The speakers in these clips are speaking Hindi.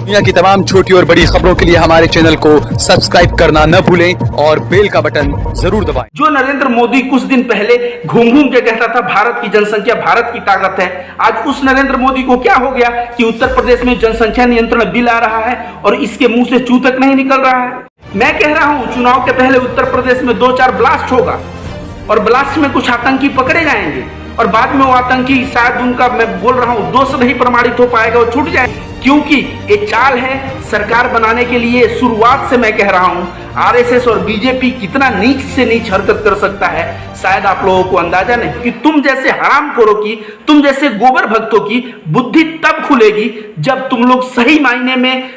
दुनिया की तमाम छोटी और बड़ी खबरों के लिए हमारे चैनल को सब्सक्राइब करना न भूलें और बेल का बटन जरूर दबाएं। जो नरेंद्र मोदी कुछ दिन पहले घूम घूम के कहता था भारत की जनसंख्या भारत की ताकत है, आज उस नरेंद्र मोदी को क्या हो गया कि उत्तर प्रदेश में जनसंख्या नियंत्रण बिल आ रहा है और इसके मुंह से चू तक नहीं निकल रहा है। मैं कह रहा हूं चुनाव के पहले उत्तर प्रदेश में 2-4 ब्लास्ट होगा और ब्लास्ट में कुछ आतंकी पकड़े जाएंगे और बाद में वो आतंकी शायद उनका, मैं बोल रहा हूं, दोष नहीं प्रमाणित हो पाएगा, वो छूट जाए, क्योंकि ये चाल है सरकार बनाने के लिए। शुरुआत से मैं कह रहा हूं आरएसएस और बीजेपी कितना नीच से नीच हरकत कर सकता है शायद आप लोगों को अंदाजा नहीं कि तुम जैसे हरामखोरों की, तुम जैसे गोबर भक्तों की बुद्धि तब खुलेगी जब तुम लोग सही मायने में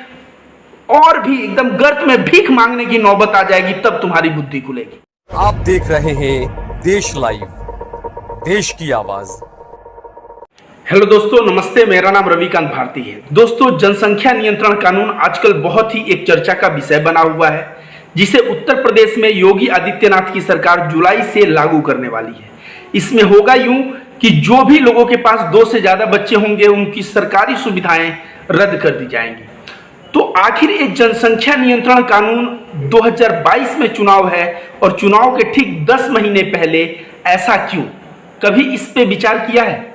और भी एकदम गर्त में भीख मांगने की नौबत आ जाएगी, तब तुम्हारी बुद्धि खुलेगी। आप देख रहे हैं देश लाइव, देश की आवाज। हेलो दोस्तों, नमस्ते। मेरा नाम रविकांत भारती है। दोस्तों, जनसंख्या नियंत्रण कानून आजकल बहुत ही एक चर्चा का विषय बना हुआ है, जिसे उत्तर प्रदेश में योगी आदित्यनाथ की सरकार जुलाई से लागू करने वाली है। इसमें होगा यूं कि जो भी लोगों के पास 2 से ज्यादा बच्चे होंगे उनकी सरकारी सुविधाएं रद्द कर दी जाएंगी। तो आखिर ये जनसंख्या नियंत्रण कानून 2022 में चुनाव है और चुनाव के ठीक 10 महीने पहले ऐसा क्यों? कभी इस पे विचार किया है?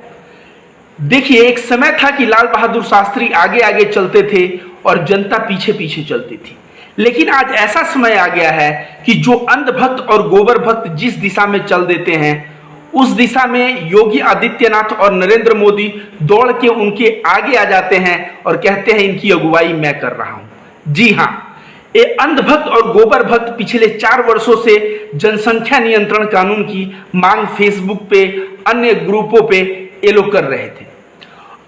देखिए, एक समय था कि लाल बहादुर शास्त्री आगे आगे चलते थे और जनता पीछे पीछे चलती थी, लेकिन आज ऐसा समय आ गया है कि जो अंधभक्त और गोबर भक्त जिस दिशा में चल देते हैं उस दिशा में योगी आदित्यनाथ और नरेंद्र मोदी दौड़ के उनके आगे आ जाते हैं और कहते हैं इनकी अगुवाई मैं कर रहा हूं। जी हां, ये अंधभक्त और गोबर भक्त पिछले 4 वर्षों से जनसंख्या नियंत्रण कानून की मांग फेसबुक पे, अन्य ग्रुपों पे ये लोग कर रहे थे।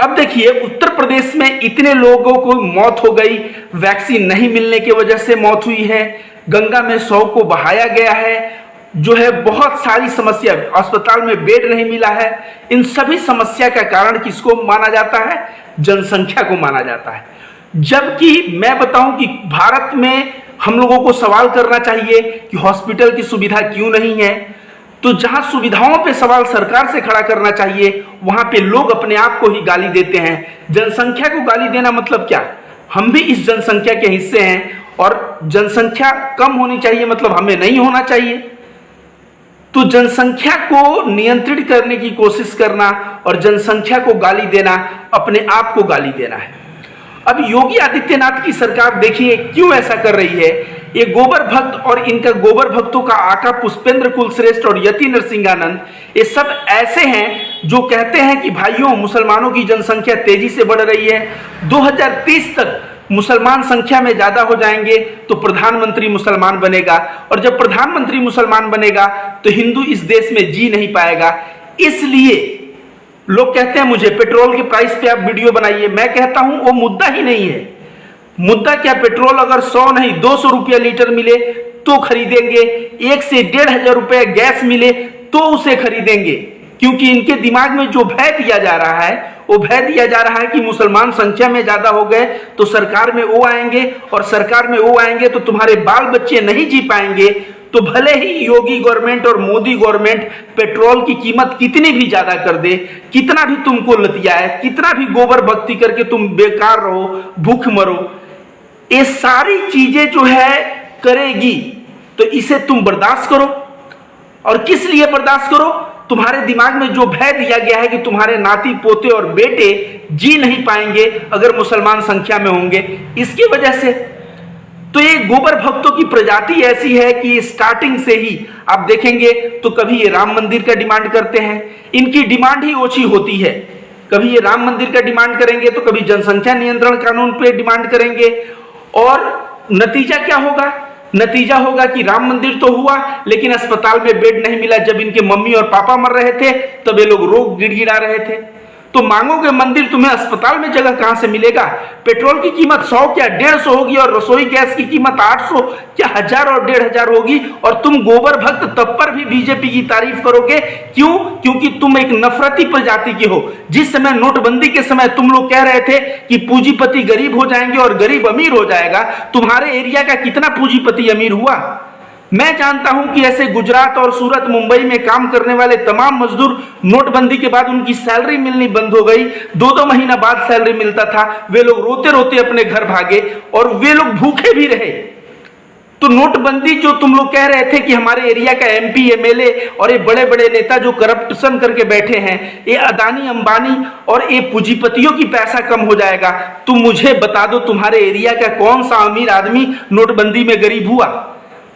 अब देखिए, उत्तर प्रदेश में इतने लोगों को मौत हो गई, वैक्सीन नहीं मिलने की वजह से मौत हुई है, गंगा में शव को बहाया गया है, जो है बहुत सारी समस्या, अस्पताल में बेड नहीं मिला है। इन सभी समस्या का कारण किसको माना जाता है? जनसंख्या को माना जाता है। जबकि मैं बताऊं कि भारत में हम लोगों को सवाल करना चाहिए कि हॉस्पिटल की सुविधा क्यों नहीं है। तो जहां सुविधाओं पे सवाल सरकार से खड़ा करना चाहिए वहां पे लोग अपने आप को ही गाली देते हैं। जनसंख्या को गाली देना मतलब क्या? हम भी इस जनसंख्या के हिस्से हैं और जनसंख्या कम होनी चाहिए मतलब हमें नहीं होना चाहिए। तो जनसंख्या को नियंत्रित करने की कोशिश करना और जनसंख्या को गाली देना अपने आप को गाली देना है। अब योगी आदित्यनाथ की सरकार देखिए क्यों ऐसा कर रही है। ये गोबर भक्त और इनका गोबर भक्तों का आका पुष्पेंद्र कुलश्रेष्ठ और यति नरसिंहानंद, ये सब ऐसे हैं जो कहते हैं कि भाइयों, मुसलमानों की जनसंख्या तेजी से बढ़ रही है, 2030 तक मुसलमान संख्या में ज्यादा हो जाएंगे तो प्रधानमंत्री मुसलमान बनेगा और जब प्रधानमंत्री मुसलमान बनेगा तो हिंदू इस देश में जी नहीं पाएगा। इसलिए लोग कहते हैं मुझे पेट्रोल के प्राइस पे आप वीडियो बनाइए। मैं कहता हूं वो मुद्दा ही नहीं है। मुद्दा क्या, पेट्रोल अगर 100 नहीं 200 रुपया लीटर मिले तो खरीदेंगे, 1 से 1,500 रुपया गैस मिले तो उसे खरीदेंगे, क्योंकि इनके दिमाग में जो भय दिया जा रहा है वो भय दिया जा रहा है कि मुसलमान संख्या में ज्यादा हो गए तो सरकार में वो आएंगे और सरकार में वो आएंगे तो तुम्हारे बाल बच्चे नहीं जी पाएंगे। तो भले ही योगी गवर्नमेंट और मोदी गवर्नमेंट पेट्रोल की कीमत कितनी भी ज्यादा कर दे, कितना भी तुमको लतियाए, कितना भी गोबर भक्ति करके तुम बेकार रहो, भूख मरो, ये सारी चीजें जो है करेगी, तो इसे तुम बर्दाश्त करो। और किस लिए बर्दाश्त करो? तुम्हारे दिमाग में जो भय दिया गया है कि तुम्हारे नाती पोते और बेटे जी नहीं पाएंगे अगर मुसलमान संख्या में होंगे, इसकी वजह से। तो ये गोबर भक्तों की प्रजाति ऐसी है कि स्टार्टिंग से ही आप देखेंगे तो कभी ये राम मंदिर का डिमांड करते हैं, इनकी डिमांड ही ओछी होती है। कभी ये राम मंदिर का डिमांड करेंगे तो कभी जनसंख्या नियंत्रण कानून पे डिमांड करेंगे और नतीजा क्या होगा? नतीजा होगा कि राम मंदिर तो हुआ लेकिन अस्पताल में बेड नहीं मिला। जब इनके मम्मी और पापा मर रहे थे तब ये लोग रोग गिड़गिड़ा रहे थे। तो मांगोगे मंदिर, तुम्हें अस्पताल में जगह कहां से मिलेगा? पेट्रोल की कीमत 100 क्या 150 होगी और रसोई गैस की कीमत 800 क्या 1000 और 1500 होगी और तुम गोबर भक्त तब पर भी बीजेपी की तारीफ करोगे। क्यों? क्योंकि तुम एक नफरती प्रजाति के हो। जिस समय नोटबंदी के समय तुम लोग कह रहे थे कि पूंजीपति गरीब हो जाएंगे और गरीब अमीर हो जाएगा, तुम्हारे एरिया का कितना पूंजीपति अमीर हुआ? मैं जानता हूं कि ऐसे गुजरात और सूरत मुंबई में काम करने वाले तमाम मजदूर नोटबंदी के बाद उनकी सैलरी मिलनी बंद हो गई, 2-2 महीना बाद सैलरी मिलता था, वे लोग रोते रोते अपने घर भागे और वे लोग भूखे भी रहे। तो नोटबंदी जो तुम लोग कह रहे थे कि हमारे एरिया का एमपी एमएलए और ये बड़े बड़े नेता जो करप्शन करके बैठे हैं, ये अदानी अंबानी और ये पूंजीपतियों की पैसा कम हो जाएगा, तुम मुझे बता दो तुम्हारे एरिया का कौन सा अमीर आदमी नोटबंदी में गरीब हुआ?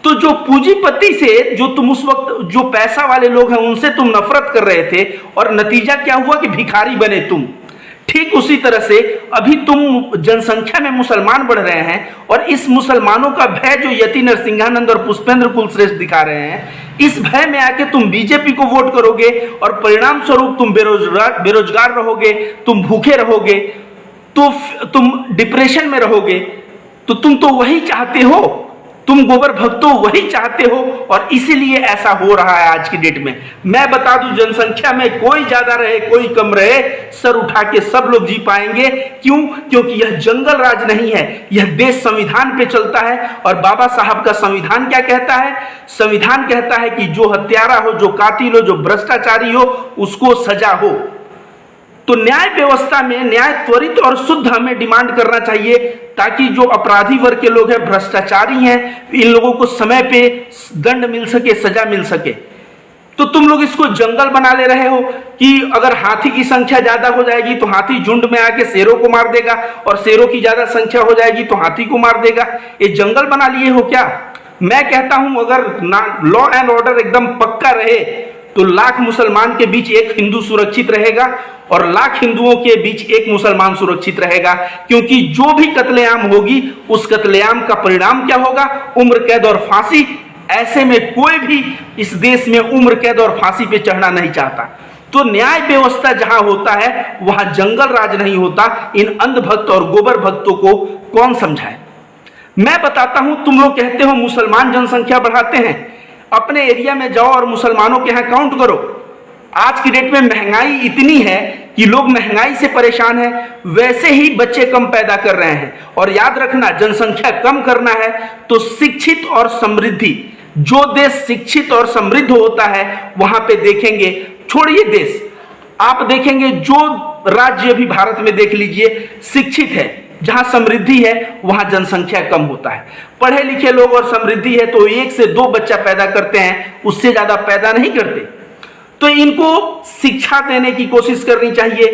तो जो पूंजीपति से, जो तुम उस वक्त जो पैसा वाले लोग हैं उनसे तुम नफरत कर रहे थे और नतीजा क्या हुआ कि भिखारी बने तुम। ठीक उसी तरह से अभी तुम जनसंख्या में मुसलमान बढ़ रहे हैं और इस मुसलमानों का भय जो यति नरसिंहानंद और पुष्पेंद्र कुलश्रेष्ठ दिखा रहे हैं, इस भय में आके तुम बीजेपी को वोट करोगे और परिणाम स्वरूप तुम बेरोजगार रहोगे, तुम भूखे रहोगे, तो तुम डिप्रेशन में रहोगे। तो तुम तो वही चाहते हो, तुम गोबर भक्तों वही चाहते हो और इसीलिए ऐसा हो रहा है आज की डेट में। मैं बता दूं, जनसंख्या में कोई ज्यादा रहे कोई कम रहे, सर उठा के सब लोग जी पाएंगे। क्यों? क्योंकि यह जंगल राज नहीं है, यह देश संविधान पे चलता है। और बाबा साहब का संविधान क्या कहता है? संविधान कहता है कि जो हत्यारा हो, जो कातिल हो, जो भ्रष्टाचारी हो, उसको सजा हो। तो न्याय व्यवस्था में न्याय त्वरित और शुद्ध हमें डिमांड करना चाहिए, ताकि जो अपराधी वर्ग के लोग हैं, भ्रष्टाचारी हैं, इन लोगों को समय पे दंड मिल सके, सजा मिल सके। तो तुम लोग इसको जंगल बना ले रहे हो कि अगर हाथी की संख्या ज्यादा हो जाएगी तो हाथी झुंड में आके शेरों को मार देगा और शेरों की ज्यादा संख्या हो जाएगी तो हाथी को मार देगा। ये जंगल बना लिए हो क्या? मैं कहता हूं अगर लॉ एंड ऑर्डर एकदम पक्का रहे तो लाख मुसलमान के बीच एक हिंदू सुरक्षित रहेगा और लाख हिंदुओं के बीच एक मुसलमान सुरक्षित रहेगा। क्योंकि जो भी कत्लेआम होगी उस कत्लेआम का परिणाम क्या होगा? उम्र कैद और फांसी। ऐसे में कोई भी इस देश में उम्र कैद और फांसी पे चढ़ना नहीं चाहता। तो न्याय व्यवस्था जहां होता है वहां जंगल राज नहीं होता। इन अंधभक्त और गोबर भक्तों को कौन समझाए? मैं बताता हूं, तुम लोग कहते हो मुसलमान जनसंख्या बढ़ाते हैं, अपने एरिया में जाओ और मुसलमानों के यहां काउंट करो। आज की डेट में महंगाई इतनी है कि लोग महंगाई से परेशान हैं, वैसे ही बच्चे कम पैदा कर रहे हैं। और याद रखना, जनसंख्या कम करना है तो शिक्षित और समृद्धि, जो देश शिक्षित और समृद्ध होता है वहां पे देखेंगे, छोड़िए देश, आप देखेंगे जो राज्य भी भारत में देख लीजिए शिक्षित है, जहां समृद्धि है वहां जनसंख्या कम होता है। पढ़े लिखे लोग और समृद्धि है तो 1 से 2 बच्चा पैदा करते हैं, उससे ज्यादा पैदा नहीं करते। तो इनको शिक्षा देने की कोशिश करनी चाहिए।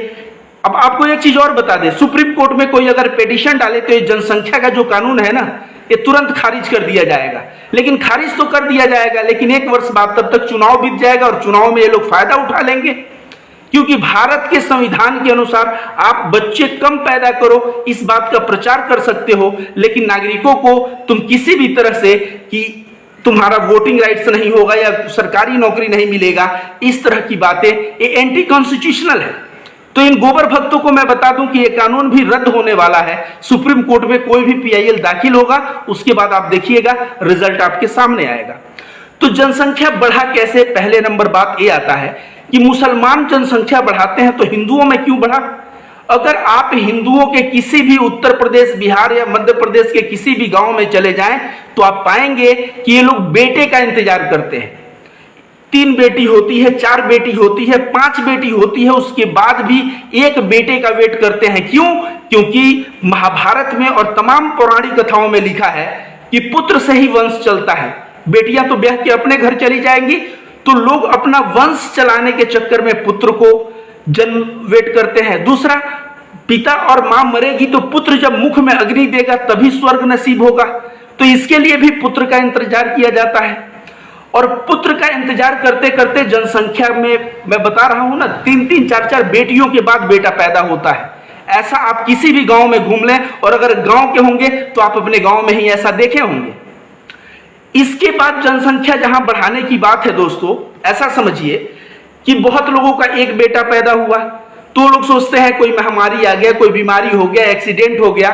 अब आपको एक चीज और बता दें, सुप्रीम कोर्ट में कोई अगर पिटीशन डाले तो ये जनसंख्या का जो कानून है ना, ये तुरंत खारिज कर दिया जाएगा। लेकिन खारिज तो कर दिया जाएगा, लेकिन 1 वर्ष बाद तब तक चुनाव बीत जाएगा और चुनाव में ये लोग फायदा उठा लेंगे। क्योंकि भारत के संविधान के अनुसार आप बच्चे कम पैदा करो, इस बात का प्रचार कर सकते हो, लेकिन नागरिकों को तुम किसी भी तरह से कि तुम्हारा वोटिंग राइट्स नहीं होगा या सरकारी नौकरी नहीं मिलेगा, इस तरह की बातें ये एंटी कॉन्स्टिट्यूशनल है। तो इन गोबर भक्तों को मैं बता दूं कि ये कानून भी रद्द होने वाला है। सुप्रीम कोर्ट में कोई भी पीआईएल दाखिल होगा, उसके बाद आप देखिएगा रिजल्ट आपके सामने आएगा। तो जनसंख्या बढ़ा कैसे? पहले नंबर बात ये आता है कि मुसलमान जनसंख्या बढ़ाते हैं तो हिंदुओं में क्यों बढ़ा? अगर आप हिंदुओं के किसी भी उत्तर प्रदेश, बिहार या मध्य प्रदेश के किसी भी गांव में चले जाएं तो आप पाएंगे कि ये लोग बेटे का इंतजार करते हैं। 3 बेटी होती है, 4 बेटी होती है, 5 बेटी होती है, उसके बाद भी एक बेटे का वेट करते हैं। क्यों? क्योंकि महाभारत में और तमाम पौराणिक कथाओं में लिखा है कि पुत्र से ही वंश चलता है। बेटियां तो ब्याह के अपने घर चली जाएंगी, तो लोग अपना वंश चलाने के चक्कर में पुत्र को जन्म वेट करते हैं। दूसरा, पिता और मां मरेगी तो पुत्र जब मुख में अग्नि देगा तभी स्वर्ग नसीब होगा, तो इसके लिए भी पुत्र का इंतजार किया जाता है। और पुत्र का इंतजार करते करते जनसंख्या में मैं बता रहा हूं ना, 3-3, 4-4 बेटियों के बाद बेटा पैदा होता है। ऐसा आप किसी भी गांव में घूम लें, और अगर गांव के होंगे तो आप अपने गांव में ही ऐसा देखे होंगे। इसके बाद जनसंख्या जहां बढ़ाने की बात है दोस्तों, ऐसा समझिए कि बहुत लोगों का एक बेटा पैदा हुआ तो लोग सोचते हैं कोई महामारी आ गया, कोई बीमारी हो गया, एक्सीडेंट हो गया,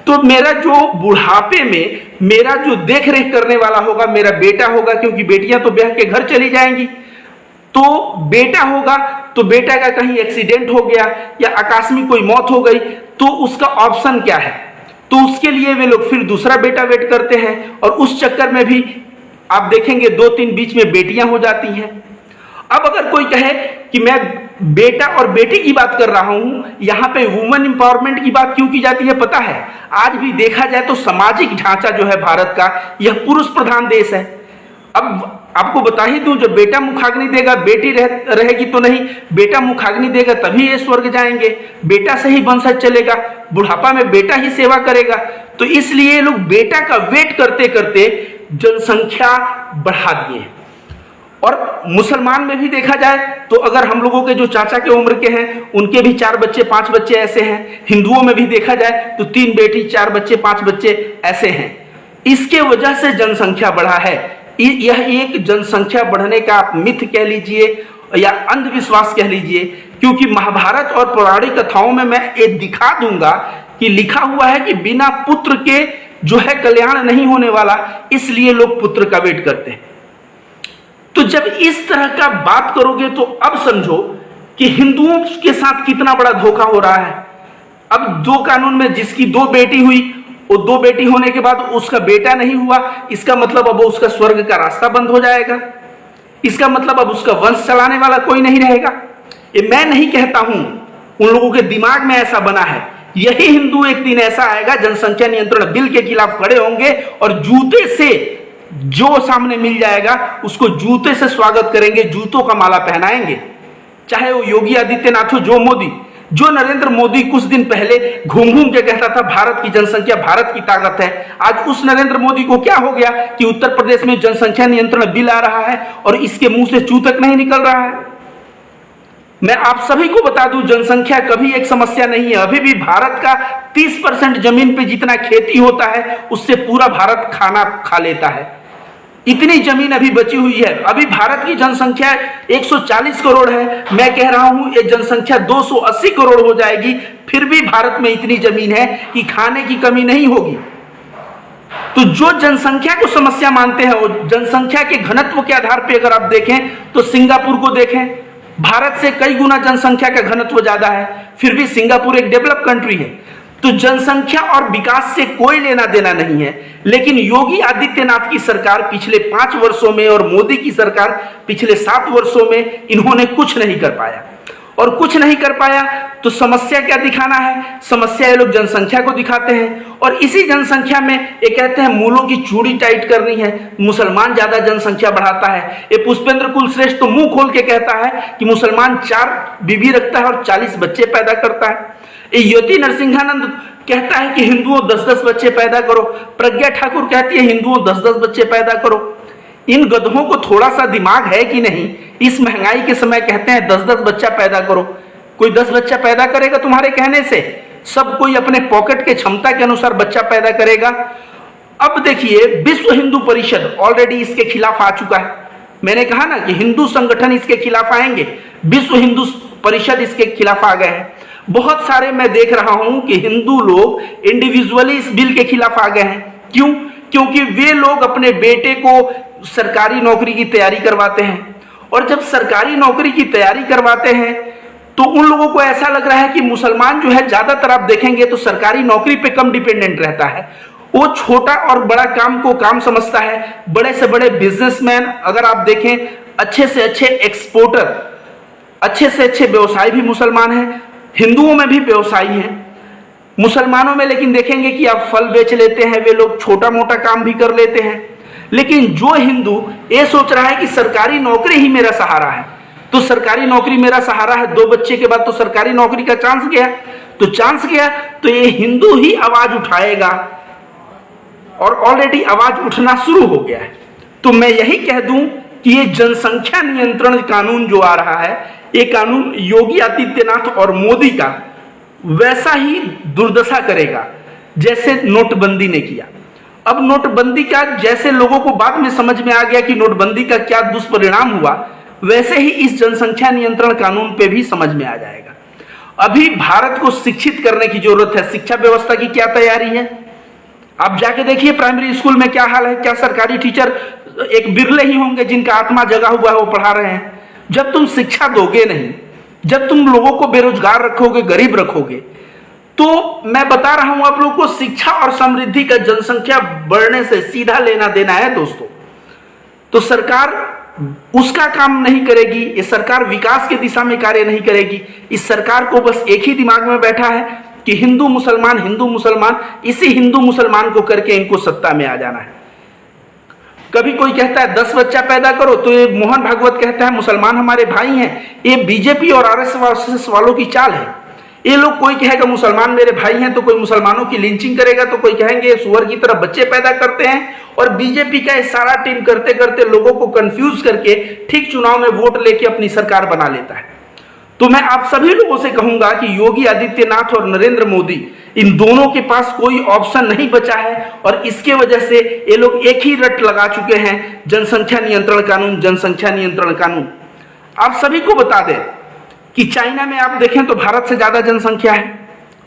तो मेरा जो बुढ़ापे में मेरा जो देख रेख करने वाला होगा मेरा बेटा होगा, क्योंकि बेटियां तो ब्याह के घर चली जाएंगी। तो बेटा होगा तो बेटा का कहीं एक्सीडेंट हो गया या आकस्मिक कोई मौत हो गई तो उसका ऑप्शन क्या है? तो उसके लिए वे लोग फिर दूसरा बेटा वेट करते हैं, और उस चक्कर में भी आप देखेंगे 2-3 बीच में बेटियां हो जाती हैं। अब अगर कोई कहे कि मैं बेटा और बेटी की बात कर रहा हूं, यहां पे वुमेन एम्पावरमेंट की बात क्यों की जाती है पता है? आज भी देखा जाए तो सामाजिक ढांचा जो है भारत का, यह पुरुष प्रधान देश है। अब आपको बता ही दूं, जब बेटा मुखाग्नि देगा, बेटी रहेगी तो नहीं, बेटा मुखाग्नि देगा तभी ये स्वर्ग जाएंगे, बेटा से ही वंशज चलेगा, बुढ़ापा में बेटा ही सेवा करेगा। तो इसलिए लोग बेटा का वेट करते करते जनसंख्या बढ़ा दिए। और मुसलमान में भी देखा जाए तो अगर हम लोगों के जो चाचा के उम्र के हैं, उनके भी 4 बच्चे 5 बच्चे ऐसे हैं। हिंदुओं में भी देखा जाए तो 3 बेटी 4 बच्चे 5 बच्चे ऐसे हैं। इसके वजह से जनसंख्या बढ़ा है। यह एक जनसंख्या बढ़ने का आप मिथ कह लीजिए या अंधविश्वास कह लीजिए, क्योंकि महाभारत और पौराणिक कथाओं में मैं ये दिखा दूंगा कि लिखा हुआ है कि बिना पुत्र के जो है कल्याण नहीं होने वाला, इसलिए लोग पुत्र का वेट करते हैं। तो जब इस तरह का बात करोगे तो अब समझो कि हिंदुओं के साथ कितना बड़ा धोखा हो रहा है। अब 2 कानून में जिसकी 2 बेटी हुई, वो 2 बेटी होने के बाद उसका बेटा नहीं हुआ, इसका मतलब अब उसका स्वर्ग का रास्ता बंद हो जाएगा। इसका मतलब अब उसका वंश चलाने वाला कोई नहीं रहेगा। ये मैं नहीं कहता हूं, उन लोगों के दिमाग में ऐसा बना है। यही हिंदू एक दिन ऐसा आएगा, जनसंख्या नियंत्रण बिल के खिलाफ खड़े होंगे और जूते से जो सामने मिल जाएगा उसको जूते से स्वागत करेंगे, जूतों का माला पहनाएंगे। चाहे वो योगी आदित्यनाथ हो, जो नरेंद्र मोदी कुछ दिन पहले घूम घूम के कहता था भारत की जनसंख्या भारत की ताकत है, आज उस नरेंद्र मोदी को क्या हो गया कि उत्तर प्रदेश में जनसंख्या नियंत्रण बिल आ रहा है और इसके मुंह से चूतक नहीं निकल रहा है। मैं आप सभी को बता दूं, जनसंख्या कभी एक समस्या नहीं है। अभी भी भारत का 30% जमीन पे जितना खेती होता है उससे पूरा भारत खाना खा लेता है। इतनी जमीन अभी बची हुई है। अभी भारत की जनसंख्या 140 करोड़ है, मैं कह रहा हूं ये जनसंख्या 280 करोड़ हो जाएगी, फिर भी भारत में इतनी जमीन है कि खाने की कमी नहीं होगी। तो जो जनसंख्या को समस्या मानते हैं, वो जनसंख्या के घनत्व के आधार पर अगर आप देखें तो सिंगापुर को देखें, भारत से कई गुना जनसंख्या का घनत्व ज्यादा है, फिर भी सिंगापुर एक डेवलप कंट्री है। तो जनसंख्या और विकास से कोई लेना देना नहीं है। लेकिन योगी आदित्यनाथ की सरकार पिछले 5 वर्षों में और मोदी की सरकार पिछले 7 वर्षों में इन्होंने कुछ नहीं कर पाया। और कुछ नहीं कर पाया तो समस्या क्या दिखाना है? समस्या ये लोग जनसंख्या को दिखाते हैं और इसी जनसंख्या में ये कहते हैं मूलों की चूड़ी टाइट करनी है, मुसलमान ज्यादा जनसंख्या बढ़ाता है। ये पुष्पेंद्र कुलश्रेष्ठ तो मुंह खोल के कहता है कि मुसलमान 4 बीबी रखता है और 40 बच्चे पैदा करता है। यति नरसिंहानंद कहता है कि हिंदुओं 10-10 बच्चे पैदा करो। प्रज्ञा ठाकुर कहती है हिंदुओं 10-10 बच्चे पैदा करो। इन गधों को थोड़ा सा दिमाग है कि नहीं? इस महंगाई के समय कहते हैं 10-10 बच्चा पैदा करो। कोई 10 बच्चा पैदा करेगा तुम्हारे कहने से? सब कोई अपने पॉकेट के क्षमता के अनुसार बच्चा पैदा करेगा। अब देखिए, विश्व हिंदू परिषद ऑलरेडी इसके खिलाफ आ चुका है। मैंने कहा ना कि हिंदू संगठन इसके खिलाफ आएंगे, विश्व हिंदू परिषद इसके खिलाफ आ गए हैं। बहुत सारे मैं देख रहा हूं कि हिंदू लोग इंडिविजुअली इस बिल के खिलाफ आ गए हैं। क्यों? क्योंकि वे लोग अपने बेटे को सरकारी नौकरी की तैयारी करवाते हैं और जब सरकारी नौकरी की तैयारी करवाते हैं तो उन लोगों को ऐसा लग रहा है कि मुसलमान जो है, ज्यादातर आप देखेंगे तो सरकारी नौकरी पे कम डिपेंडेंट रहता है। वो छोटा और बड़ा काम को काम समझता है। बड़े से बड़े बिजनेसमैन अगर आप देखें, अच्छे से अच्छे एक्सपोर्टर, अच्छे से अच्छे व्यवसायी भी मुसलमान हैं। हिंदुओं में भी व्यवसायी हैं, मुसलमानों में लेकिन देखेंगे कि आप फल बेच लेते हैं, वे लोग छोटा मोटा काम भी कर लेते हैं। लेकिन जो हिंदू ये सोच रहा है कि सरकारी नौकरी ही मेरा सहारा है, तो सरकारी नौकरी मेरा सहारा है, 2 बच्चे के बाद तो सरकारी नौकरी का चांस गया, तो ये हिंदू ही आवाज उठाएगा और ऑलरेडी आवाज उठना शुरू हो गया है। तो मैं यही कह दूं कि ये जनसंख्या नियंत्रण कानून जो आ रहा है, ये कानून योगी आदित्यनाथ और मोदी का वैसा ही दुर्दशा करेगा जैसे नोटबंदी ने किया। अब नोटबंदी का जैसे लोगों को बाद में समझ में आ गया कि नोटबंदी का क्या दुष्परिणाम हुआ, वैसे ही इस जनसंख्या नियंत्रण कानून पे भी समझ में आ जाएगा। अभी भारत को शिक्षित करने की जरूरत है। शिक्षा व्यवस्था की क्या तैयारी है? आप जाके देखिए प्राइमरी स्कूल में क्या हाल है। क्या सरकारी टीचर एक बिरले ही होंगे जिनका आत्मा जगा हुआ है, वो पढ़ा रहे हैं? जब तुम शिक्षा दोगे नहीं, जब तुम लोगों को बेरोजगार रखोगे, गरीब रखोगे, तो मैं बता रहा हूं आप लोगों को, शिक्षा और समृद्धि का जनसंख्या बढ़ने से सीधा लेना देना है दोस्तों। तो सरकार उसका काम नहीं करेगी। ये सरकार विकास की दिशा में कार्य नहीं करेगी। इस सरकार को बस एक ही दिमाग में बैठा है कि हिंदू मुसलमान, इसी हिंदू मुसलमान को करके इनको सत्ता में आ जाना है। कभी कोई कहता है 10 बच्चा पैदा करो, तो ये मोहन भागवत कहता है मुसलमान हमारे भाई हैं। ये बीजेपी और आरएसएस वालों की चाल है। ये लोग, कोई कहेगा मुसलमान मेरे भाई हैं, तो कोई मुसलमानों की लिंचिंग करेगा, तो कोई कहेंगे सुअर की तरह बच्चे पैदा करते हैं। और बीजेपी का ये सारा टीम करते करते लोगों को कंफ्यूज करके ठीक चुनाव में वोट लेके अपनी सरकार बना लेता है। तो मैं आप सभी लोगों से कहूंगा कि योगी आदित्यनाथ और नरेंद्र मोदी, इन दोनों के पास कोई ऑप्शन नहीं बचा है। और इसके वजह से ये लोग एक ही रट लगा चुके हैं, जनसंख्या नियंत्रण कानून, जनसंख्या नियंत्रण कानून। आप सभी को बता दें कि चाइना में आप देखें तो भारत से ज्यादा जनसंख्या है।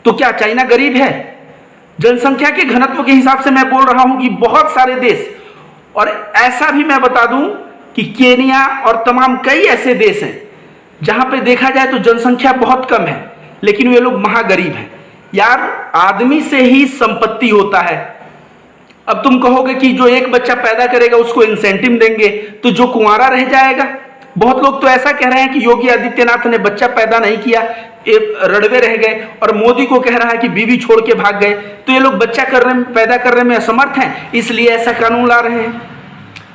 तो क्या चाइना गरीब है? जनसंख्या के घनत्व के हिसाब से मैं बोल रहा हूं कि बहुत सारे देश, और ऐसा भी मैं बता दूं कि केनिया और तमाम कई ऐसे देश हैं जहां पे देखा जाए तो जनसंख्या बहुत कम है, लेकिन वे लोग महागरीब हैं। यार, आदमी से ही संपत्ति होता है। अब तुम कहोगे कि जो एक बच्चा पैदा करेगा उसको इंसेंटिव देंगे, तो जो कुंवारा रह जाएगा। बहुत लोग तो ऐसा कह रहे हैं कि योगी आदित्यनाथ ने बच्चा पैदा नहीं किया, ये रड़वे रह गए, और मोदी को कह रहा है कि बीवी छोड़ के भाग गए। तो ये लोग बच्चा पैदा करने में असमर्थ हैं, इसलिए ऐसा कानून ला रहे हैं।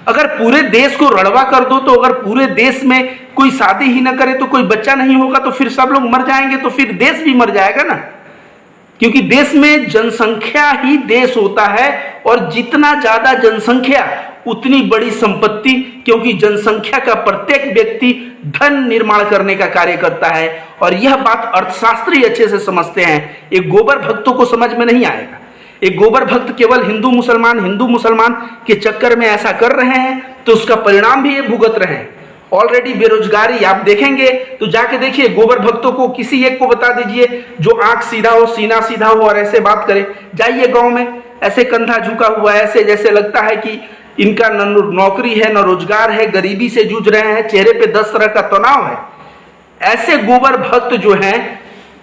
अगर पूरे देश को रड़वा कर दो, तो अगर पूरे देश में कोई शादी ही ना करे तो कोई बच्चा नहीं होगा, तो फिर सब लोग मर जाएंगे, तो फिर देश भी मर जाएगा ना। क्योंकि देश में जनसंख्या ही देश होता है, और जितना ज्यादा जनसंख्या उतनी बड़ी संपत्ति, क्योंकि जनसंख्या का प्रत्येक व्यक्ति धन निर्माण करने का कार्य करता है। और यह बात अर्थशास्त्री अच्छे से समझते हैं। एक गोबर भक्तों को समझ में नहीं आएगा। एक गोबर भक्त केवल हिंदू मुसलमान के चक्कर में ऐसा कर रहे हैं, तो उसका परिणाम भी ये भुगत रहे हैं। ऑलरेडी बेरोजगारी आप देखेंगे तो जाके देखिए, गोबर भक्तों को किसी एक को बता दीजिए जो आंख सीधा हो, सीना सीधा हो और ऐसे बात करे। जाइए गांव में, ऐसे कंधा झुका हुआ है, ऐसे जैसे लगता है कि इनका न नौकरी है न रोजगार है, गरीबी से जूझ रहे हैं, चेहरे पे 10 तरह का तनाव है। ऐसे गोबर भक्त जो हैं,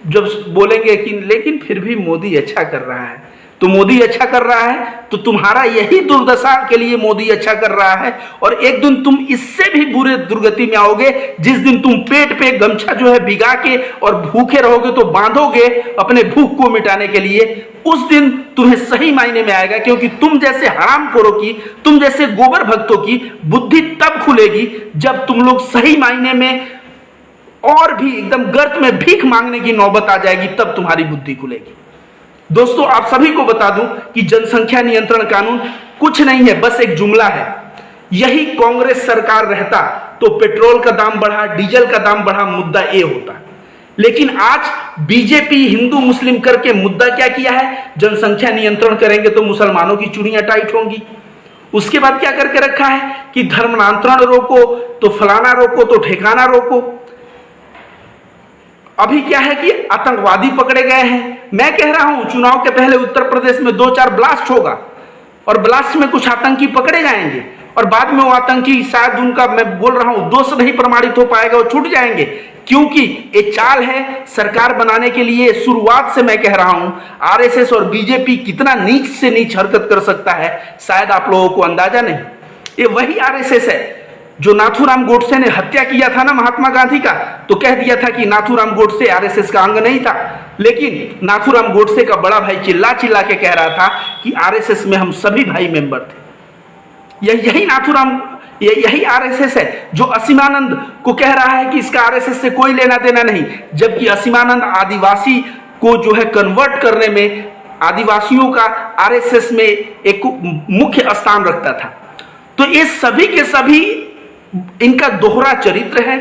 जब बोलेंगे कि लेकिन फिर भी मोदी अच्छा कर रहा है, तो मोदी अच्छा कर रहा है तो तुम्हारा यही दुर्दशा के लिए मोदी अच्छा कर रहा है। और एक दिन तुम इससे भी बुरे दुर्गति में आओगे, जिस दिन तुम पेट पे गमछा जो है भिगा के और भूखे रहोगे, तो बांधोगे अपने भूख को मिटाने के लिए। उस दिन तुम्हें सही मायने में आएगा, क्योंकि तुम जैसे हरामखोरों की, तुम जैसे गोबर भक्तों की बुद्धि तब खुलेगी जब तुम लोग सही मायने में, और भी एकदम गर्त में भीख मांगने की नौबत आ जाएगी, तब तुम्हारी बुद्धि खुलेगी। दोस्तों, आप सभी को बता दूं कि जनसंख्या नियंत्रण कानून कुछ नहीं है, बस एक जुमला है। यही कांग्रेस सरकार रहता तो पेट्रोल का दाम बढ़ा, डीजल का दाम बढ़ा, मुद्दा ये होता। लेकिन आज बीजेपी हिंदू मुस्लिम करके मुद्दा क्या किया है? जनसंख्या नियंत्रण करेंगे तो मुसलमानों की चूड़ियां टाइट होंगी। उसके बाद क्या करके रखा है कि धर्मांतरण रोको, तो फलाना रोको, तो ठिकाना रोको। अभी क्या है कि आतंकवादी पकड़े गए हैं। मैं कह रहा हूं चुनाव के पहले उत्तर प्रदेश में 2-4 ब्लास्ट होगा, और ब्लास्ट में कुछ आतंकी पकड़े जाएंगे, और बाद में वो आतंकी शायद उनका, मैं बोल रहा हूं, दोष नहीं प्रमाणित हो पाएगा, वो छूट जाएंगे। क्योंकि ये चाल है सरकार बनाने के लिए। शुरुआत से मैं कह रहा हूं आरएसएस और बीजेपी कितना नीच से नीच हरकत कर सकता है, शायद आप लोगों को अंदाजा नहीं। ये वही आरएसएस है जो नाथूराम गोडसे ने हत्या किया था ना महात्मा गांधी का, तो कह दिया था कि नाथूराम गोडसे आरएसएस का अंग नहीं था। लेकिन नाथूराम गोडसे का बड़ा भाई चिल्ला चिल्ला के कह रहा था कि आरएसएस में हम सभी भाई मेंबर थे। यही आरएसएस है जो असीमानंद को कह रहा है कि इसका आरएसएस से कोई लेना देना नहीं, जबकि असीमानंद आदिवासी को जो है कन्वर्ट करने में, आदिवासियों का आरएसएस में एक मुख्य स्थान रखता था। तो ये सभी के सभी इनका दोहरा चरित्र है।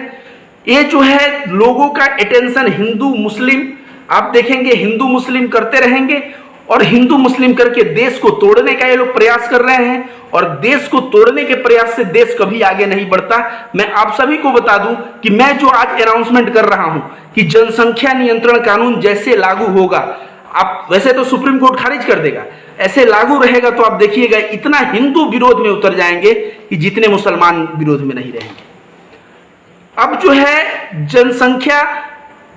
ये जो है लोगों का अटेंशन हिंदू मुस्लिम, आप देखेंगे हिंदू मुस्लिम करते रहेंगे, और हिंदू मुस्लिम करके देश को तोड़ने का ये लोग प्रयास कर रहे हैं। और देश को तोड़ने के प्रयास से देश कभी आगे नहीं बढ़ता। मैं आप सभी को बता दूं कि मैं जो आज अनाउंसमेंट कर रहा हूं कि जनसंख्या नियंत्रण कानून जैसे लागू होगा, आप वैसे तो सुप्रीम कोर्ट खारिज कर देगा, ऐसे लागू रहेगा तो आप देखिएगा इतना हिंदू विरोध में उतर जाएंगे कि जितने मुसलमान विरोध में नहीं रहेंगे। अब जो है जनसंख्या,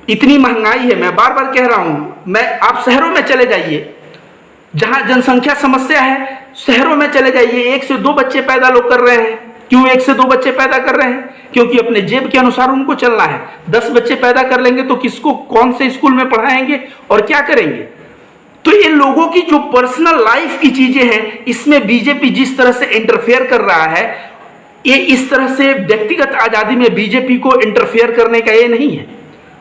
इतनी महंगाई है, मैं बार बार कह रहा हूं, मैं आप शहरों में चले जाइए, जहां जनसंख्या समस्या है, शहरों में चले जाइए, 1 से 2 बच्चे पैदा लोग कर रहे हैं। क्यों 1 से 2 बच्चे पैदा कर रहे हैं? क्योंकि अपने जेब के अनुसार उनको चलना है। 10 बच्चे पैदा कर लेंगे तो किसको कौन से स्कूल में पढ़ाएंगे और क्या करेंगे? तो ये लोगों की जो पर्सनल लाइफ की चीजें हैं, इसमें बीजेपी जिस तरह से इंटरफेयर कर रहा है, ये इस तरह से व्यक्तिगत आजादी में बीजेपी को इंटरफेयर करने का ये नहीं है।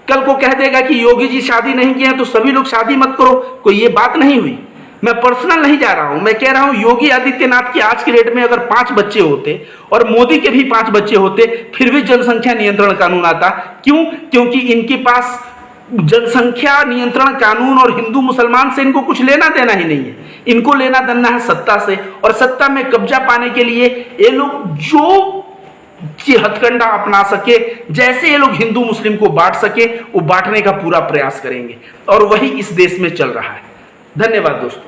कल को कह देगा कि योगी जी शादी नहीं किए तो सभी लोग शादी मत करो, कोई ये बात नहीं हुई। मैं पर्सनल नहीं जा रहा हूं, मैं कह रहा हूं योगी आदित्यनाथ की आज की डेट में अगर 5 बच्चे होते और मोदी के भी 5 बच्चे होते, फिर भी जनसंख्या नियंत्रण कानून आता। क्यों? क्योंकि इनके पास जनसंख्या नियंत्रण कानून और हिंदू मुसलमान से इनको कुछ लेना देना ही नहीं है। इनको लेना देना है सत्ता से, और सत्ता में कब्जा पाने के लिए ये लोग जो हथकंडा अपना सके, जैसे ये लोग हिंदू मुस्लिम को बांट सके, वो बांटने का पूरा प्रयास करेंगे, और वही इस देश में चल रहा है। धन्यवाद दोस्तों।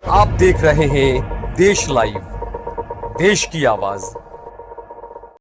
आप देख रहे हैं देश लाइव, देश की आवाज।